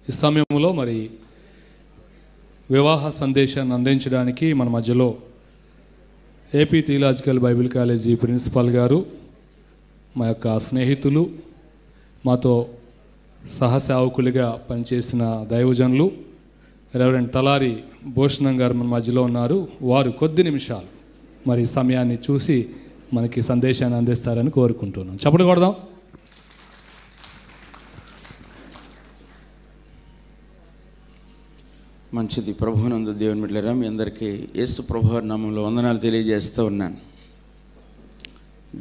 ఈ సమయంలో మరి వివాహ సందేశాన్ని అందించడానికి మన మధ్యలో AP theological Bible college principal గారు, మా యొక్క స్నేహితులు, మాతో సహసేవకులుగా పనిచేసిన దైవజనులు రెవరెండ్ తలారి భూషణం గారు మన మధ్యలో ఉన్నారు. వారు కొద్ది నిమిషాలు మరి సమయాన్ని చూసి మనకి సందేశాన్ని అందిస్తారని కోరుకుంటున్నాం. చప్పట్లు కొడదాం. మంచిది. ప్రభువునందు దేవుని బిడ్డలారా, మీ అందరికీ యేసు ప్రభువు నామములో వందనాలు తెలియజేస్తూ ఉన్నాను.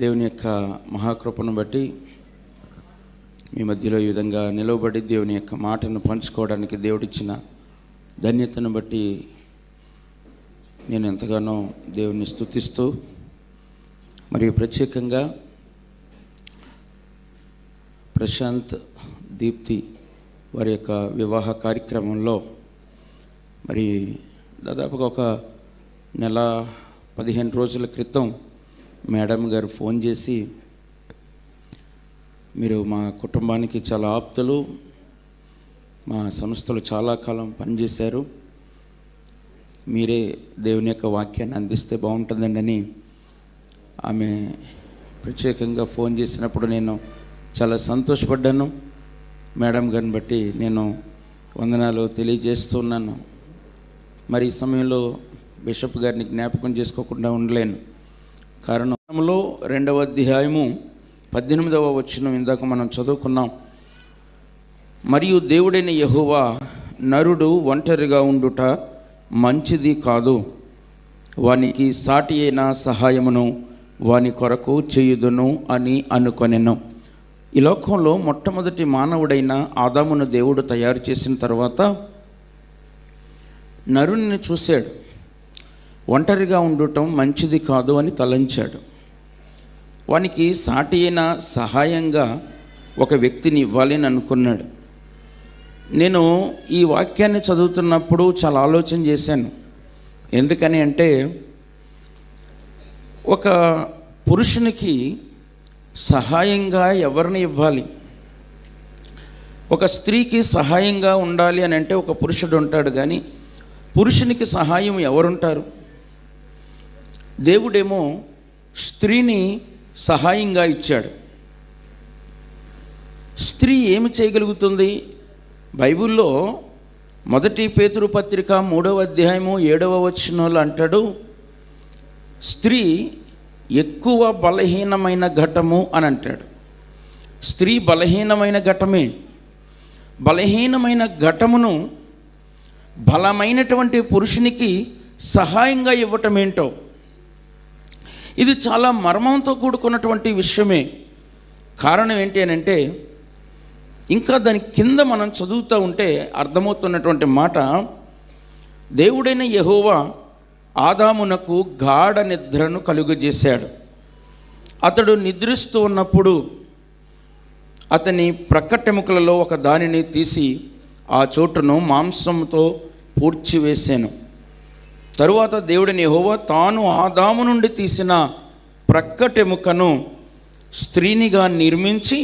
దేవుని యొక్క మహాకృపను బట్టి మీ మధ్యలో ఈ విధంగా నిలవబడి దేవుని యొక్క మాటను పంచుకోవడానికి దేవుడిచ్చిన ధన్యతను బట్టి నేను ఎంతగానో దేవుని స్తుతిస్తూ, మరియు ప్రత్యేకంగా ప్రశాంత్, దీప్తి వారి యొక్క వివాహ కార్యక్రమంలో మరి దాదాపుగా ఒక నెల 15 రోజుల క్రితం మేడం గారు ఫోన్ చేసి, మీరు మా కుటుంబానికి చాలా ఆప్తులు, మా సంస్థలు చాలా కాలం పనిచేశారు, మీరే దేవుని యొక్క వాక్యాన్ని అందిస్తే బాగుంటుందండి అని ఆమె ప్రత్యేకంగా ఫోన్ చేసినప్పుడు నేను చాలా సంతోషపడ్డాను. మేడం గారిని బట్టి నేను వందనాలు తెలియజేస్తున్నాను. మరి ఈ సమయంలో బిషప్ గారిని జ్ఞాపకం చేసుకోకుండా ఉండలేను. కారణంలో 2వ అధ్యాయము 18వ వచనం ఇందాక మనం చదువుకున్నాం. మరియు దేవుడైన యెహోవా, నరుడు ఒంటరిగా ఉండుట మంచిది కాదు, వానికి సాటి అయిన సహాయమును వాని కొరకు చేయుదును అని అనుకొనెను. ఈ లోకంలో మొట్టమొదటి మానవుడైన ఆదామును దేవుడు తయారు చేసిన తర్వాత నరుని చూశాడు. ఒంటరిగా ఉండటం మంచిది కాదు అని తలంచాడు. వానికి సాటి అయిన సహాయంగా ఒక వ్యక్తిని ఇవ్వాలని అనుకున్నాడు. నేను ఈ వాక్యాన్ని చదువుతున్నప్పుడు చాలా ఆలోచన చేశాను. ఎందుకని అంటే, ఒక పురుషునికి సహాయంగా ఎవరిని ఇవ్వాలి? ఒక స్త్రీకి సహాయంగా ఉండాలి అని అంటే ఒక పురుషుడు ఉంటాడు, కానీ పురుషునికి సహాయం ఎవరుంటారు? దేవుడేమో స్త్రీని సహాయంగా ఇచ్చాడు. స్త్రీ ఏమి చేయగలుగుతుంది? బైబిల్లో 1 పేతురు పత్రిక 3వ అధ్యాయము 7వ వచనంలో అంటాడు, స్త్రీ ఎక్కువ బలహీనమైన ఘటము అని అంటాడు. స్త్రీ బలహీనమైన ఘటమే. బలహీనమైన ఘటమును బలమైనటువంటి పురుషునికి సహాయంగా ఇవ్వటం ఏంటో, ఇది చాలా మర్మంతో కూడుకున్నటువంటి విషయమే. కారణం ఏంటి అని అంటే, ఇంకా దాని కింద మనం చదువుతూ ఉంటే అర్థమవుతున్నటువంటి మాట, దేవుడైన యెహోవా ఆదామునకు గాఢ నిద్రను కలుగజేశాడు. అతడు నిద్రిస్తూ ఉన్నప్పుడు అతని ప్రక్కటెముకలలో ఒక దానిని తీసి ఆ చోటును మాంసంతో పూడ్చివేశాను. తరువాత దేవుడైన యెహోవా తాను ఆదాము నుండి తీసిన ప్రక్కటెముకను స్త్రీనిగా నిర్మించి,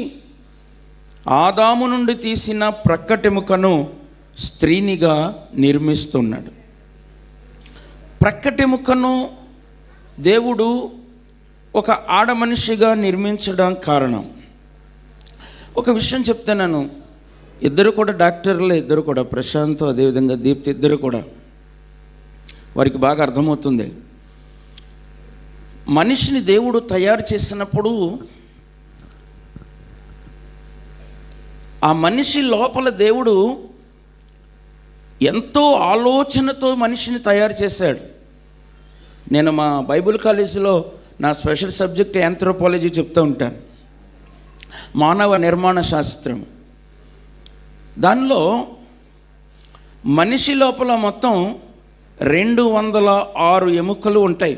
ఆదాము నుండి తీసిన ప్రక్కటెముకను స్త్రీనిగా నిర్మిస్తున్నాడు. ప్రక్కటెముకను దేవుడు ఒక ఆడ మనిషిగా నిర్మించడం కారణం. ఒక విషయం చెప్తాను. ఇద్దరు కూడా డాక్టర్లే, ఇద్దరు కూడా ప్రశాంత్, అదేవిధంగా దీప్తి, ఇద్దరు కూడా వారికి బాగా అర్థమవుతుంది. మనిషిని దేవుడు తయారు చేసినప్పుడు ఆ మనిషి లోపల దేవుడు ఎంతో ఆలోచనతో మనిషిని తయారు చేశాడు. నేను మా బైబిల్ కాలేజీలో నా స్పెషల్ సబ్జెక్ట్ యాంథ్రోపాలజీ చెప్తూ ఉంటాను, మానవ నిర్మాణ శాస్త్రం. దానిలో మనిషి లోపల మొత్తం 206 ఎముకలు ఉంటాయి.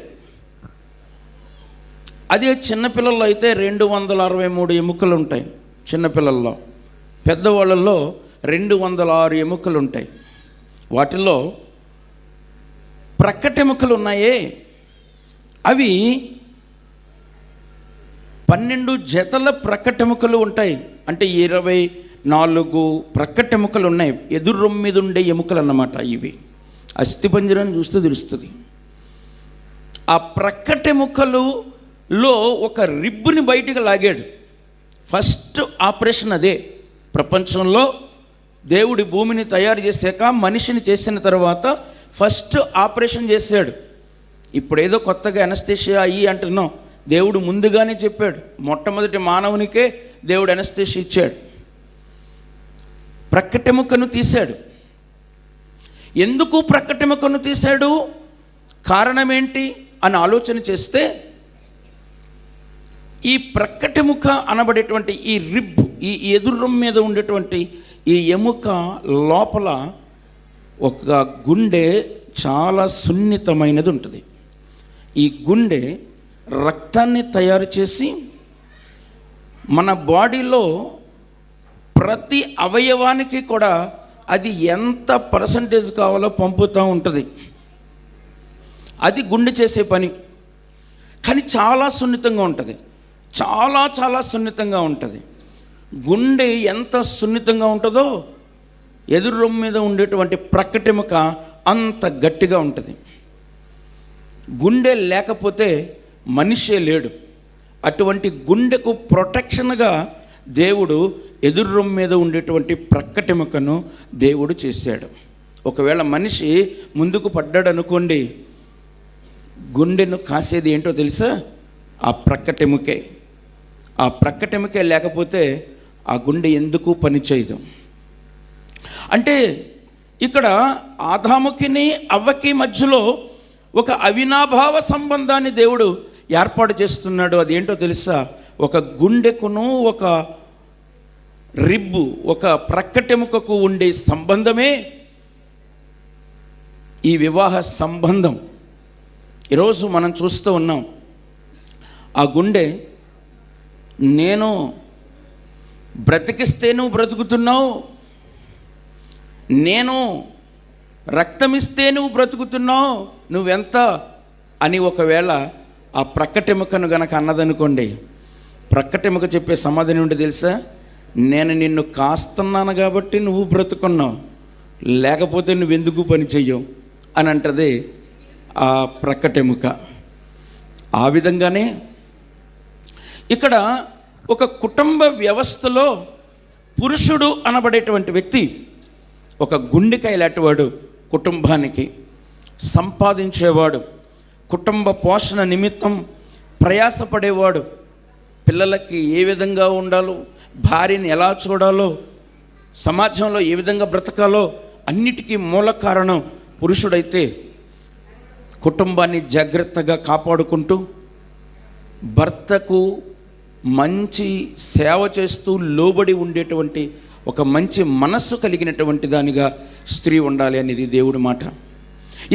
అదే చిన్నపిల్లల్లో అయితే 263 ఎముకలు ఉంటాయి చిన్నపిల్లల్లో. పెద్దవాళ్ళల్లో 206 ఎముకలు ఉంటాయి. వాటిల్లో ప్రక్కటెముకలు ఉన్నాయే, అవి 12 జతల ప్రక్కటెముకలు ఉంటాయి. అంటే 4 ప్రక్కటెముకలు ఉన్నాయి. ఎదురు రొమ్ము మీద ఉండే ఎముకలు అన్నమాట. ఇవి అస్థిపంజరాన్ని చూస్తే తెలుస్తుంది. ఆ ప్రక్కటెముకలలో ఒక రిబ్బుని బయటికి లాగాడు. ఫస్ట్ ఆపరేషన్ అదే. ప్రపంచంలో దేవుడి భూమిని తయారు చేశాక మనిషిని చేసిన తర్వాత ఫస్ట్ ఆపరేషన్ చేశాడు. ఇప్పుడేదో కొత్తగా ఎనస్థీషియా అయ్యి అంటున్నాం. దేవుడు ముందుగానే చెప్పాడు. మొట్టమొదటి మానవునికే దేవుడు ఎనస్థీషియా ఇచ్చాడు. ప్రక్కటెముకను తీశాడు. ఎందుకు ప్రక్కటెముకను తీశాడు? కారణం ఏంటి అని ఆలోచన చేస్తే, ఈ ప్రక్కటెముక అనబడేటువంటి ఈ రిబ్, ఈ ఎదురు మీద ఉండేటువంటి ఈ ఎముక లోపల ఒక గుండె చాలా సున్నితమైనది ఉంటుంది. ఈ గుండె రక్తాన్ని తయారు చేసి మన బాడీలో ప్రతి అవయవానికి కూడా అది ఎంత పర్సంటేజ్ కావాలో పంపుతూ ఉంటుంది. అది గుండె చేసే పని. కానీ చాలా సున్నితంగా ఉంటుంది. చాలా చాలా సున్నితంగా ఉంటుంది. గుండె ఎంత సున్నితంగా ఉంటుందో ఎదురు రొమ్ము మీద ఉండేటువంటి ప్రక్కటెముక అంత గట్టిగా ఉంటుంది. గుండె లేకపోతే మనిషే లేడు. అటువంటి గుండెకు ప్రొటెక్షన్గా దేవుడు ఎదురు రొమ్ము మీద ఉండేటువంటి ప్రక్కటెముకను దేవుడు చేశాడు. ఒకవేళ మనిషి ముందుకు పడ్డాడు అనుకోండి, గుండెను కాసేది ఏంటో తెలుసా? ఆ ప్రక్కటెముకే. ఆ ప్రక్కటెముకే లేకపోతే ఆ గుండె ఎందుకు పనిచేయదు. అంటే ఇక్కడ ఆదాముకిని అవ్వకి మధ్యలో ఒక అవినాభావ సంబంధాన్ని దేవుడు ఏర్పాటు చేస్తున్నాడు. అదేంటో తెలుసా? ఒక గుండెకును ఒక రిబ్బు, ఒక ప్రక్కటెముకకు ఉండే సంబంధమే ఈ వివాహ సంబంధం. ఈరోజు మనం చూస్తూ ఉన్నాం. ఆ గుండె, నేను బ్రతికిస్తే నువ్వు బ్రతుకుతున్నావు, నేను రక్తమిస్తే నువ్వు బ్రతుకుతున్నావు, నువ్వెంత అని ఒకవేళ ఆ ప్రక్కటెముకను గనక అన్నదనుకోండి, ప్రక్కటెముక చెప్పే సమాధానం ఏంటో తెలుసా? నేను నిన్ను కాస్తున్నాను కాబట్టి నువ్వు బ్రతుకున్నావు, లేకపోతే నువ్వెందుకు పని చెయ్యవు అని అంటది ఆ ప్రక్కటెముక. ఆ విధంగానే ఇక్కడ ఒక కుటుంబ వ్యవస్థలో పురుషుడు అనబడేటువంటి వ్యక్తి ఒక గుండెకాయ లాంటివాడు. కుటుంబానికి సంపాదించేవాడు, కుటుంబ పోషణ నిమిత్తం ప్రయాసపడేవాడు, పిల్లలకి ఏ విధంగా ఉండాలో, భార్యని ఎలా చూడాలో, సమాజంలో ఏ విధంగా బ్రతకాలో అన్నిటికీ మూల కారణం పురుషుడైతే, కుటుంబాన్ని జాగ్రత్తగా కాపాడుకుంటూ భర్తకు మంచి సేవ చేస్తూ లోబడి ఉండేటువంటి ఒక మంచి మనస్సు కలిగినటువంటి దానిగా స్త్రీ ఉండాలి అనేది దేవుడి మాట.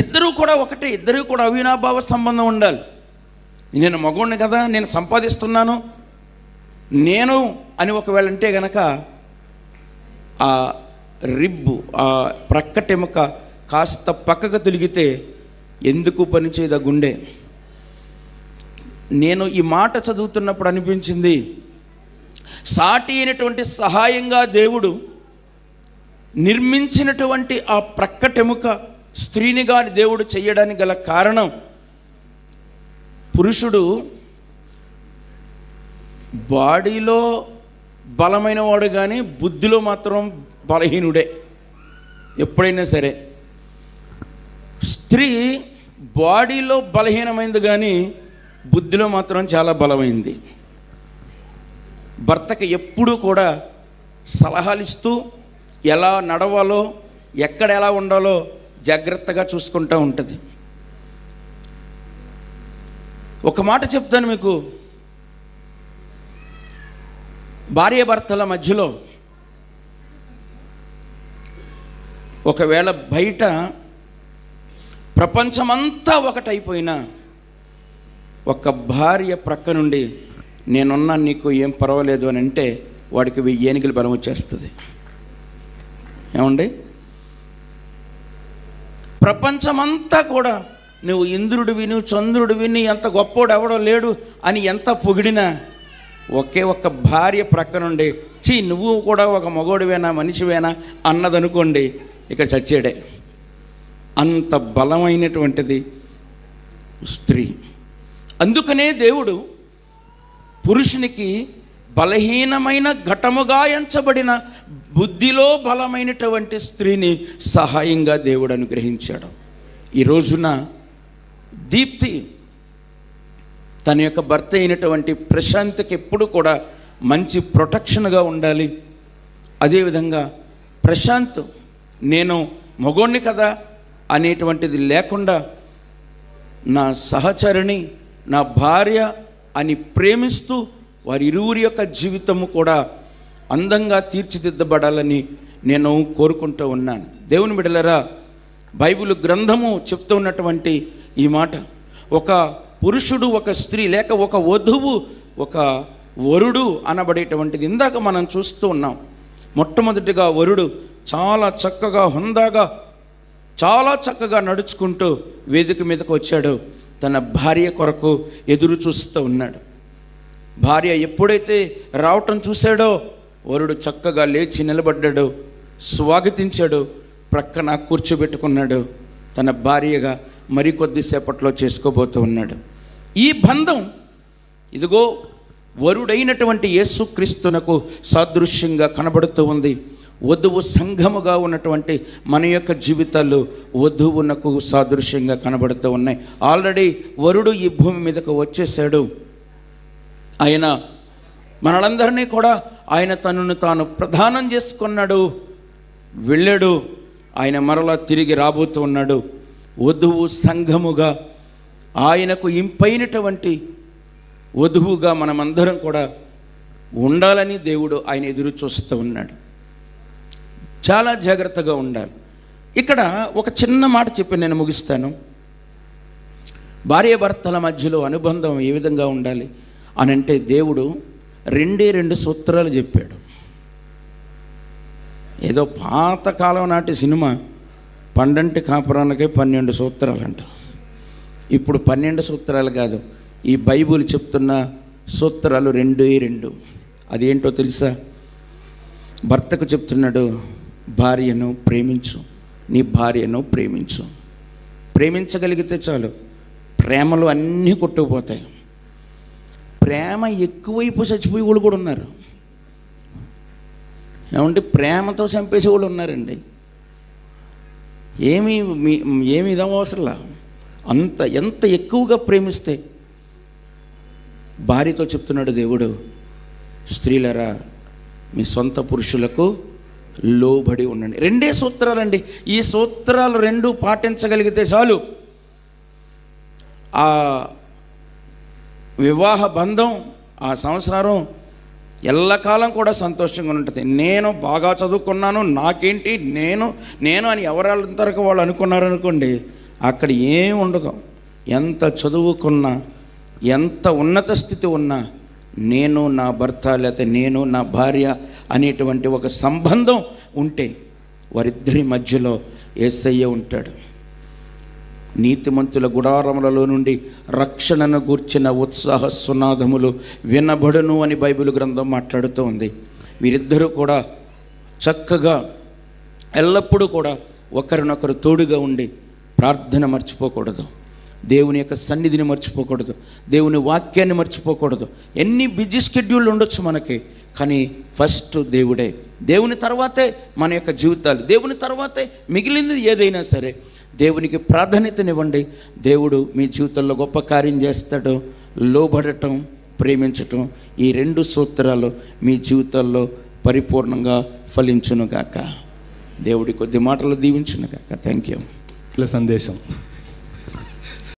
ఇద్దరూ కూడా ఒకటే, ఇద్దరూ కూడా అవినాభావ సంబంధం ఉండాలి. నేను మగవాడిని కదా, నేను సంపాదిస్తున్నాను నేను అని ఒకవేళ అంటే గనక ఆ రిబ్బు, ఆ ప్రక్కటెముక కాస్త పక్కకు తిరిగితే ఎందుకు పనిచేయదు ఆ గుండె. నేను ఈ మాట చదువుతున్నప్పుడు అనిపించింది, సాటి అయినటువంటి సహాయంగా దేవుడు నిర్మించినటువంటి ఆ ప్రక్కటెముక స్త్రీనిగా దేవుడు చేయడానికి గల కారణం, పురుషుడు బాడీలో బలమైన వాడు కానీ బుద్ధిలో మాత్రం బలహీనుడే ఎప్పుడైనా సరే. స్త్రీ బాడీలో బలహీనమైంది కానీ బుద్ధిలో మాత్రం చాలా బలమైంది. భర్తకి ఎప్పుడూ కూడా సలహాలు ఇస్తూ ఎలా నడవాలో, ఎక్కడ ఎలా ఉండాలో జాగ్రత్తగా చూసుకుంటూ ఉంటుంది. ఒక మాట చెప్తాను మీకు, భార్యాభర్తల మధ్యలో ఒకవేళ బయట ప్రపంచమంతా ఒకటైపోయినా ఒక భార్య ప్రక్క నుండి నేనున్నా నీకు ఏం పర్వాలేదు అని అంటే వాడికి 1000 ఏనుగుల బలం వచ్చేస్తుంది. ఏమండి? ప్రపంచమంతా కూడా నువ్వు ఇంద్రుడివి, నువ్వు చంద్రుడివి, నీ ఎంత గొప్పోడు ఎవడో లేడు అని ఎంత పొగిడినా ఒకే ఒక్క భార్య ప్రక్క నుండి చీ నువ్వు కూడా ఒక మగోడివేనా మనిషివేనా అన్నదనుకోండి, ఇక చచ్చాడే. అంత బలమైనటువంటిది స్త్రీ. అందుకనే దేవుడు పురుషునికి బలహీనమైన ఘటముగా ఎంచబడిన బుద్ధిలో బలమైనటువంటి స్త్రీని సహాయంగా దేవుడు అనుగ్రహించాడు. ఈ రోజున దీప్తి తన యొక్క భర్త అయినటువంటి ప్రశాంత్కి ఎప్పుడు కూడా మంచి ప్రొటెక్షన్గా ఉండాలి. అదేవిధంగా ప్రశాంత్ నేను మగోణ్ణి కదా అనేటువంటిది లేకుండా నా సహచరిని నా భార్య అని ప్రేమిస్తూ వారి ఇరువురి యొక్క జీవితము కూడా అందంగా తీర్చిదిద్దబడాలని నేను కోరుకుంటూ ఉన్నాను. దేవుని బిడ్డలారా, బైబిల్ గ్రంథము చెప్తూ ఉన్నటువంటి ఈ మాట, ఒక పురుషుడు ఒక స్త్రీ లేక ఒక వధువు ఒక వరుడు అనబడేటువంటిది ఇందాక మనం చూస్తూ ఉన్నాం. మొట్టమొదటిగా వరుడు చాలా చక్కగా హుందాగా చాలా చక్కగా నడుచుకుంటూ వేదిక మీదకు వచ్చాడు. తన భార్య కొరకు ఎదురు చూస్తూ ఉన్నాడు. భార్య ఎప్పుడైతే రావటం చూశాడో వరుడు చక్కగా లేచి నిలబడ్డాడు, స్వాగతించాడు, ప్రక్కన కూర్చోబెట్టుకున్నాడు. తన భార్యగా మరికొద్దిసేపట్లో చేసుకోబోతూ ఉన్నాడు. ఈ బంధం ఇదిగో వరుడైనటువంటి యేసుక్రీస్తునకు సాదృశ్యంగా కనబడుతూ ఉంది. వధువు సంఘముగా ఉన్నటువంటి మన యొక్క జీవితాలు వధువునకు సాదృశ్యంగా కనబడుతూ ఉన్నాయి. ఆల్రెడీ వరుడు ఈ భూమి మీదకు వచ్చేసాడు. ఆయన మనలందరినీ కూడా ఆయన తనను తాను ప్రదానం చేసుకున్నాడు, వెళ్ళాడు. ఆయన మరలా తిరిగి రాబోతూ ఉన్నాడు. వధువు సంఘముగా ఆయనకు ఇంపైనటువంటి వధువుగా మనమందరం కూడా ఉండాలని దేవుడు ఆయన ఎదురు చూస్తూ ఉన్నాడు. చాలా జాగ్రత్తగా ఉండాలి. ఇక్కడ ఒక చిన్న మాట చెప్పి నేను ముగిస్తాను. భార్యాభర్తల మధ్యలో అనుబంధం ఏ విధంగా ఉండాలి అని అంటే దేవుడు రెండు సూత్రాలు చెప్పాడు. ఏదో పాతకాలం నాటి సినిమా పండంటి కాపురానికే 12 సూత్రాలు అంట. ఇప్పుడు 12 సూత్రాలు కాదు, ఈ బైబిల్ చెప్తున్న సూత్రాలు 2. అదేంటో తెలుసా? భర్తకు చెప్తున్నాడు, భార్యను ప్రేమించు, నీ భార్యను ప్రేమించు. ప్రేమించగలిగితే చాలు, ప్రేమలు అన్నీ కొట్టుకుపోతాయి. ప్రేమ ఎక్కువైపోయి చచ్చిపోయే వాళ్ళు కూడా ఉన్నారు. ఏమంటే ప్రేమతో చంపేసే వాళ్ళు ఉన్నారండి. ఏమి ఇదవసరంలా. ఎంత ఎక్కువగా ప్రేమిస్తే. భార్యతో చెప్తున్నాడు దేవుడు, స్త్రీలరా మీ సొంత పురుషులకు లోబడి ఉండండి. 2 సూత్రాలండి. ఈ సూత్రాలు 2 పాటించగలిగితే చాలు, ఆ వివాహ బంధం, ఆ సంసారం ఎల్లకాలం కూడా సంతోషంగా ఉంటుంది. నేను బాగా చదువుకున్నాను, నాకేంటి నేను అని ఎవరంతరకు వాళ్ళు అనుకున్నారనుకోండి, అక్కడ ఏం ఉండదు. ఎంత చదువుకున్నా, ఎంత ఉన్నత స్థితి ఉన్నా, నేను నా భర్త లేకపోతే నేను నా భార్య అనేటువంటి ఒక సంబంధం ఉంటే వారిద్దరి మధ్యలో యేసయ్య ఉంటాడు. నీతిమంతుల గుడారములలో నుండి రక్షణను గూర్చిన ఉత్సాహ సునాదములు వినబడును అని బైబిల్ గ్రంథం మాట్లాడుతూ ఉంది. వీరిద్దరూ కూడా చక్కగా ఎల్లప్పుడూ కూడా ఒకరినొకరు తోడుగా ఉండి ప్రార్థన మర్చిపోకూడదు, దేవుని యొక్క సన్నిధిని మర్చిపోకూడదు, దేవుని వాక్యాన్ని మర్చిపోకూడదు. ఎన్ని బిజీ షెడ్యూల్ ఉండొచ్చు మనకి, కానీ ఫస్ట్ దేవుడే. దేవుని తర్వాతే మన యొక్క జీవితాలు, దేవుని తర్వాతే మిగిలింది ఏదైనా సరే. దేవునికి ప్రాధాన్యతనివ్వండి. దేవుడు మీ జీవితంలో గొప్ప కార్యం చేస్తాడు. లోబడటం, ప్రేమించటం, ఈ 2 సూత్రాలు మీ జీవితాల్లో పరిపూర్ణంగా ఫలించునుగాక. దేవుడి కొద్ది మాటలు దీవించునుగాక. Thank you. సందేశం